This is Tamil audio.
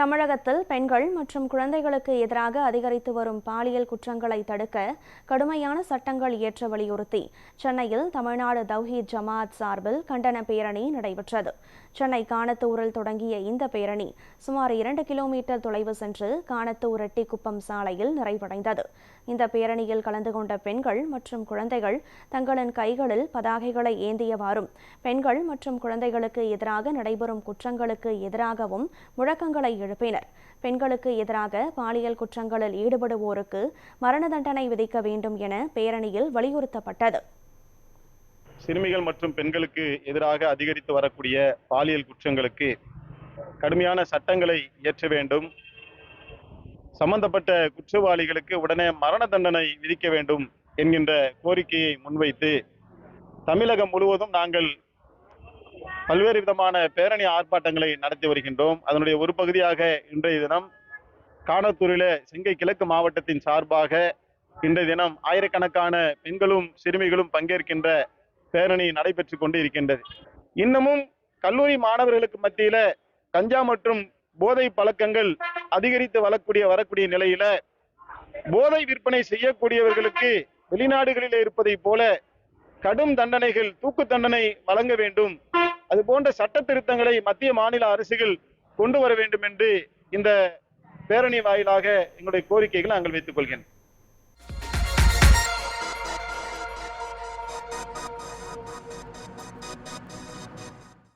தமிழகத்தில் பெண்கள் மற்றும் குழந்தைகளுக்கு எதிராக அதிகரித்து வரும் பாலியல் குற்றங்களை தடுக்க கடுமையான சட்டங்கள் இயற்ற வலியுறுத்தி சென்னையில் தமிழ்நாடு தவ்ஹீத் ஜமாஅத் சார்பில் கண்டன பேரணி நடைபெற்றது. சென்னை கானத்தூரில் தொடங்கிய இந்த பேரணி சுமார் 2 கிலோமீட்டர் தொலைவு சென்று கானத்தூர் ரெட்டிக்குப்பம் சாலையில் நிறைவடைந்தது. இந்த பேரணியில் கலந்து கொண்ட பெண்கள் மற்றும் குழந்தைகள் தங்களின் கைகளில் பதாகைகளை ஏந்தியவாறும் பெண்கள் மற்றும் குழந்தைகளுக்கு எதிராக நடைபெறும் குற்றங்களுக்கு எதிராகவும் முழக்கங்களை எழுப்பினர். பெண்களுக்கு எதிராக பாலியல் குற்றங்களில் ஈடுபடுவோருக்கு மரண தண்டனை விதிக்க வேண்டும் என பேரணியில் வலியுறுத்தப்பட்டது. சிறுமிகள் மற்றும் பெண்களுக்கு எதிராக அதிகரித்து வரக்கூடிய பாலியல் குற்றங்களுக்கு கடுமையான சட்டங்களை இயற்ற வேண்டும். சம்பந்தப்பட்ட குற்றவாளிகளுக்கு உடனே மரண தண்டனை விதிக்க வேண்டும் என்கின்ற கோரிக்கையை முன்வைத்து தமிழகம் முழுவதும் நாங்கள் பல்வேறு விதமான பேரணி ஆர்ப்பாட்டங்களை நடத்தி வருகின்றோம். அதனுடைய ஒரு பகுதியாக இன்றைய தினம் கானத்தூரில செங்கை கிழக்கு மாவட்டத்தின் சார்பாக இன்றைய தினம் ஆயிரக்கணக்கான பெண்களும் சிறுமிகளும் பங்கேற்கின்ற பேரணி நடைபெற்றுக் கொண்டு இருக்கின்றது. இன்னமும் கல்லூரி மாணவர்களுக்கு மத்தியில கஞ்சா மற்றும் போதை பழக்கங்கள் அதிகரித்து வரக்கூடிய நிலையில போதை விற்பனை செய்யக்கூடியவர்களுக்கு வெளிநாடுகளில் இருப்பதை போல கடும் தண்டனைகள், தூக்கு தண்டனை வழங்க வேண்டும். அது போன்ற சட்ட திருத்தங்களை மத்திய மாநில அரசுகள் கொண்டு வர வேண்டும் என்று இந்த பேரணி வாயிலாக எங்களுடைய கோரிக்கைகளை நாங்கள் வைத்துக் கொள்கிறோம்.